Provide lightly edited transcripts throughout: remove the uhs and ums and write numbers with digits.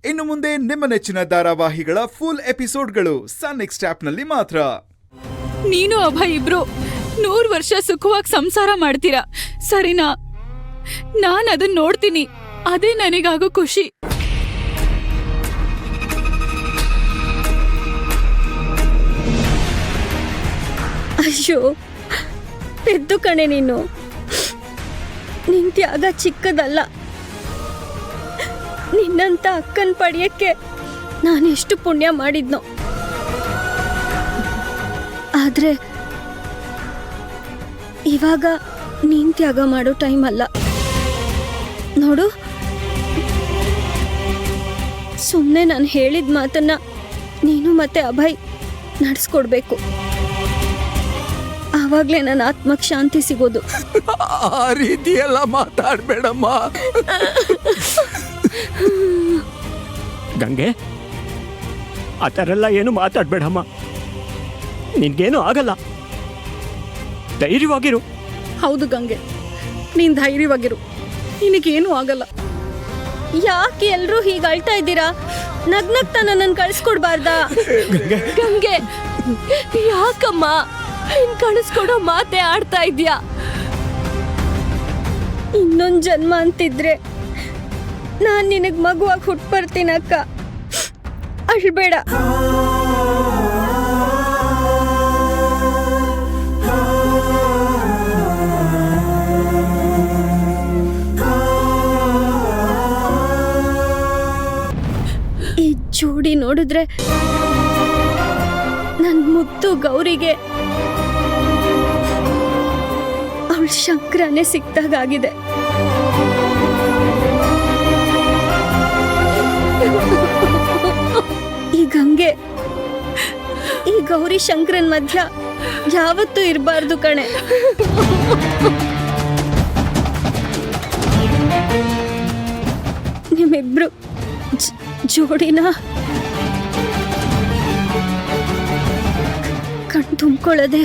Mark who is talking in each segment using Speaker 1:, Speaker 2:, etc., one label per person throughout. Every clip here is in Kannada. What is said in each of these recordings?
Speaker 1: ಇನ್ನು ಮುಂದೆ ನಿಮ್ಮ ನೆಚ್ಚಿನ ಧಾರಾವಾಹಿಗಳ ಫುಲ್ ಎಪಿಸೋಡ್ಗಳು ಸನ್ ನೆಕ್ಸ್ಟ್ ಆಪ್ನಲ್ಲಿ ಮಾತ್ರ.
Speaker 2: ನೀನು ಅಭಯ್ ಇಬ್ರು 100 ವರ್ಷ ಸುಖವಾಗಿ ಸಂಸಾರ ಮಾಡ್ತೀರಾ ಸರಿನಾ? ನಾನ್ ಅದನ್ನ ನೋಡ್ತೀನಿ, ಅದೇ ನನಗಾಗೋ ಖುಷಿ.
Speaker 3: ಅಯ್ಯೋ ಪೆದ್ದು ಕಣೆ ನೀನು. ನಿನ್ ತ್ಯಾಗ ಚಿಕ್ಕದಲ್ಲ. ನಿನ್ನಂತ ಅಕ್ಕನ್ ಪಡೆಯಕ್ಕೆ ನಾನೆಷ್ಟು ಪುಣ್ಯ ಮಾಡಿದ್ನೋ. ಆದ್ರೆ ಇವಾಗ ನೀನ್ ತ್ಯಾಗ ಮಾಡೋ ಟೈಮ್ ಅಲ್ಲ ನೋಡು. ಸುಮ್ಮನೆ ನಾನು ಹೇಳಿದ ಮಾತನ್ನ ನೀನು ಮತ್ತೆ ಅಭಯ್ ನಡೆಸ್ಕೊಡ್ಬೇಕು. ಆವಾಗ್ಲೇ ನನ್ನ ಆತ್ಮಕ್ಕೆ ಶಾಂತಿ ಸಿಗೋದು.
Speaker 4: ಆ ರೀತಿ ಎಲ್ಲ ಮಾತಾಡ್ಬೇಡಮ್ಮ.
Speaker 5: ಗಂಗೆ, ಆ ಥರ ಎಲ್ಲ ಏನು ಮಾತಾಡ್ಬೇಡಮ್ಮ. ನಿನ್ಗೇನು ಆಗಲ್ಲ, ಧೈರ್ಯವಾಗಿರು.
Speaker 2: ಹೌದು ಗಂಗೆ, ನೀನ್ ಧೈರ್ಯವಾಗಿರು, ನಿನಗೇನು ಆಗಲ್ಲ.
Speaker 3: ಯಾಕೆ ಎಲ್ರೂ ಹೀಗೆ ಅಳ್ತಾ ಇದ್ದೀರಾ? ನಗ್ನಗ್ತಾ ನನ್ನನ್ನು ಕಳಿಸ್ಕೊಡ್ಬಾರ್ದಾ?
Speaker 6: ಗಂಗೆ, ಯಾಕಮ್ಮ ಹಿಂಗ್ ಕಳಿಸ್ಕೊಡೋ ಮಾತೆ ಆಡ್ತಾ ಇದ್ಯಾ?
Speaker 3: ಇನ್ನೊಂದು ಜನ್ಮ ಅಂತಿದ್ರೆ ನಾನು ನಿನಗೆ ಮಗುವಾಗಿ ಹುಟ್ಬರ್ತೀನಕ್ಕ. ಅಳ್ಬೇಡ. ಈ ಜೋಡಿ ನೋಡಿದ್ರೆ ನನ್ನ ಮುದ್ದು ಗೌರಿಗೆ ಅವಳ ಶಂಕರನೇ ಸಿಕ್ತಾಗಿದೆ. ಈ ಗಂಗೆ ಈ ಗೌರಿ ಶಂಕರನ್ ಮಧ್ಯ ಯಾವತ್ತೂ ಇರಬಾರ್ದು ಕಣೆ. ನಿಮ್ಮಿಬ್ರು ಜೋಡಿನ ಕಣ್ ತುಂಬಿಕೊಳ್ಳದೆ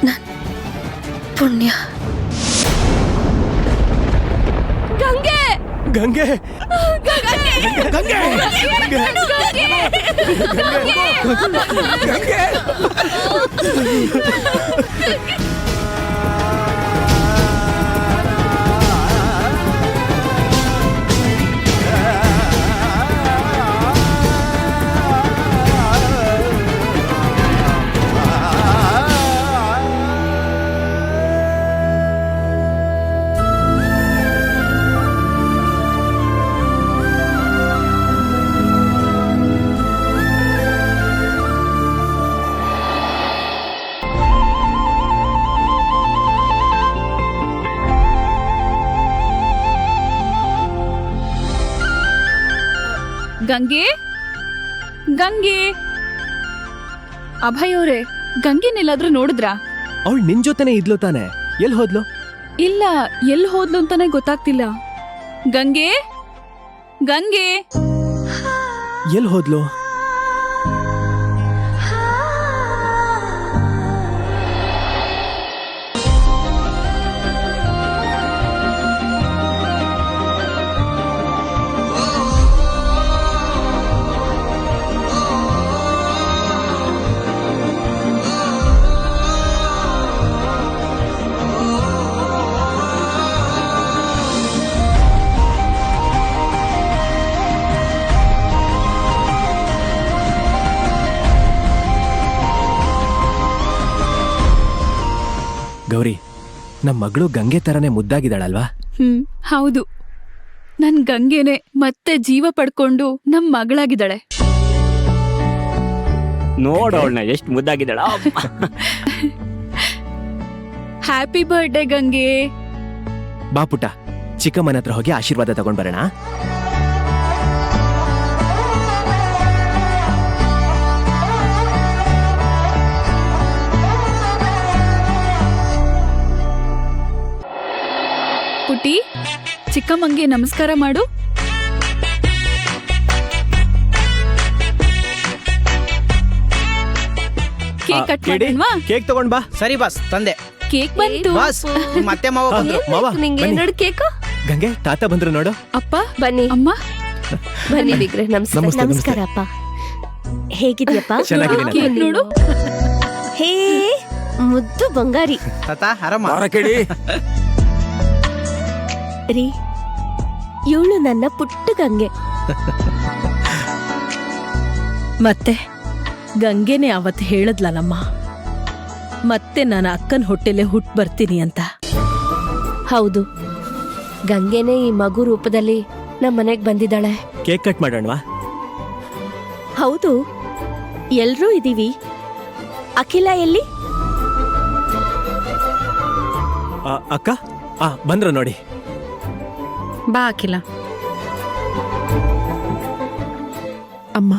Speaker 3: ನನ್ ಪುಣ್ಯ.
Speaker 6: ಗಂಗೆ,
Speaker 5: ಗಂಗೆ,
Speaker 6: ಗಂಗೆ,
Speaker 2: ಗಂಗೆ, ಗಂಗೆ. ಅಭಯ್ ಅವ್ರೆ, ಗಂಗೆನೆಲ್ಲಾದ್ರೂ ನೋಡಿದ್ರಾ?
Speaker 4: ಅವಳು ನಿನ್ ಜೊತೆನೆ ಇದ್ಲು ತಾನೆ? ಎಲ್ಲಿ ಹೋದ್ಲು?
Speaker 2: ಇಲ್ಲ, ಎಲ್ಲಿ ಹೋದ್ಲು ಅಂತಾನೆ ಗೊತ್ತಾಗ್ತಿಲ್ಲ. ಗಂಗೆ, ಗಂಗೆ.
Speaker 4: ಎಲ್ಲಿ ಹೋದ್ಲು? ಗೌರಿ, ನಮ್ಮ ಮಗಳು ಗಂಗೆ ತರನೇ ಮುದ್ದಾಗಿದ್ದಾಳಲ್ವಾ?
Speaker 2: ಹೌದು, ನನ್ ಗಂಗೆನೆ ಮತ್ತೆ ಜೀವ ಪಡ್ಕೊಂಡು ನಮ್ ಮಗಳಾಗಿದ್ದಾಳೆ.
Speaker 5: ನೋಡವಳನ್ನ ಎಷ್ಟು ಮುದ್ದಾಗಿದ್ದಾಳ.
Speaker 2: ಹ್ಯಾಪಿ ಬರ್ಡೇ ಗಂಗೆ.
Speaker 4: ಬಾ ಪುಟ್ಟ, ಚಿಕ್ಕಮ್ಮನ ಹತ್ರ ಹೋಗಿ ಆಶೀರ್ವಾದ ತಗೊಂಡ್ ಬರೋಣ.
Speaker 2: ಪುಟಿ, ಚಿಕ್ಕಮ್ಮಂಗೆ ನಮಸ್ಕಾರ ಮಾಡು. Cake cut ಮಾಡೋಣವಾ?
Speaker 4: ಕೇಕ್ ತಗೊಂಡ್ ಬಾ.
Speaker 7: ಸರಿ ಬಾಸ್, ತಂದೆ.
Speaker 2: ಕೇಕ್ ಬಂತು.
Speaker 7: ಬಾಸ್, ಮತ್ತೆ ಮಾವ ಬಂದ್ರು.
Speaker 4: ಮಾವ,
Speaker 6: ನಿಂಗೆ
Speaker 4: ಬನ್ನಿ.
Speaker 6: 2 ಕೇಕ್.
Speaker 4: ಗಂಗೆ ತಾತ ಬಂದ್ರು ನೋಡು.
Speaker 2: ಅಪ್ಪ
Speaker 6: ಬನ್ನಿ
Speaker 2: ಅಮ್ಮ
Speaker 6: ಬನ್ನಿ ಬಿಗ್ರೆ. ನಮಸ್ಕಾರ.
Speaker 4: ನಮಸ್ತೆ,
Speaker 6: ನಮಸ್ಕಾರ ಅಪ್ಪ.
Speaker 3: ಹೇಗಿದ್ಯಪ್ಪ?
Speaker 4: ಚೆನ್ನಾಗಿದ್ದೀನಿ.
Speaker 2: ಕೇಕ್ ನೋಡು.
Speaker 3: ಹೇ
Speaker 6: ಮುದ್ದು ಬಂಗಾರಿ.
Speaker 3: ರೀ, ಇವಳು ನನ್ನ ಪುಟ್ಟ ಗಂಗೆ.
Speaker 7: ಮತ್ತೆ ಗಂಗೆನೆ ಅವತ್ತು ಹೇಳದ್ಲಲ್ಲಮ್ಮ, ಮತ್ತೆ ನಾನು ಅಕ್ಕನ ಹೊಟ್ಟೆಲೆ ಹುಟ್ಟು ಬರ್ತೀನಿ ಅಂತ.
Speaker 6: ಹೌದು, ಗಂಗೆನೇ ಈ ಮಗು ರೂಪದಲ್ಲಿ ನಮ್ಮ ಮನೆಗ್ ಬಂದಿದ್ದಾಳೆ.
Speaker 4: ಕೇಕ್ ಕಟ್ ಮಾಡೋಣವಾ?
Speaker 3: ಹೌದು, ಎಲ್ರೂ ಇದೀವಿ. ಅಖಿಲ ಎಲ್ಲಿ?
Speaker 4: ಅಕ್ಕ ಬಂದ್ರು ನೋಡಿ.
Speaker 8: ಬಾ ಅಖಿಲ. ಅಮ್ಮ,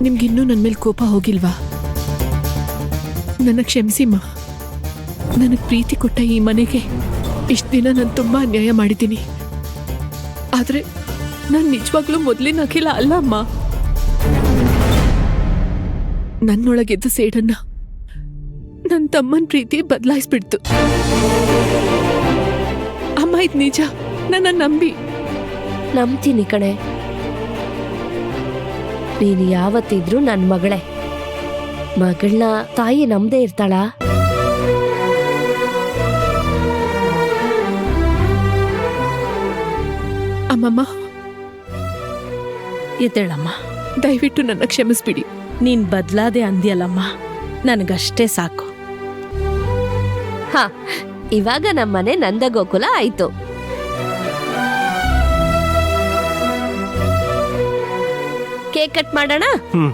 Speaker 8: ನಿಮ್ಗಿನ್ನೂ ನನ್ನ ಮೇಲೆ ಕೋಪ ಹೋಗಿಲ್ವಾ? ನನ್ನ ಕ್ಷಮಿಸಿಮ್ಮ. ನನಗೆ ಪ್ರೀತಿ ಕೊಟ್ಟ ಈ ಮನೆಗೆ ಇಷ್ಟು ದಿನ ನಾನು ತುಂಬಾ ಅನ್ಯಾಯ ಮಾಡಿದ್ದೀನಿ. ಆದ್ರೆ ನಾನು ನಿಜವಾಗ್ಲೂ ಮೊದಲಿನ ಅಖಿಲ ಅಲ್ಲ ಅಮ್ಮ. ನನ್ನೊಳಗೆದ್ದ ಸೇಡನ್ನ ನನ್ನ ತಮ್ಮನ ಪ್ರೀತಿ ಬದಲಾಯಿಸ್ಬಿಡ್ತು. ಅಮ್ಮ, ಇದು ನಿಜ, ನನ್ನ ನಂಬಿ.
Speaker 6: ನಂಬ್ತೀನಿ ಕಣೆ. ನೀನು ಯಾವತ್ತಿದ್ರೂ ನನ್ನ ಮಗಳೇ. ಮಗಳನ್ನ ತಾಯಿ ನಂಬದೇ ಇರ್ತಾಳ?
Speaker 8: ಅಮ್ಮಮ್ಮ,
Speaker 7: ಎದ್ದೇಳಮ್ಮ.
Speaker 8: ದಯವಿಟ್ಟು ನನ್ನ ಕ್ಷಮಿಸ್ಬಿಡಿ.
Speaker 7: ನೀನ್ ಬದ್ಲಾದೆ ಅಂದ್ಯಲ್ಲಮ್ಮ, ನನಗಷ್ಟೇ ಸಾಕು.
Speaker 6: ಹಾ, ಇವಾಗ ನಮ್ಮನೆ ನಂದಗೋಕುಲ ಆಯ್ತು. ಕೇಕ್ ಕಟ್ ಮಾಡೋಣ?
Speaker 4: ಹ್ಮ್.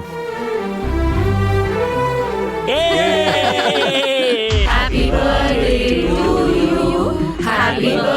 Speaker 6: Happy birthday to you. Happy birthday.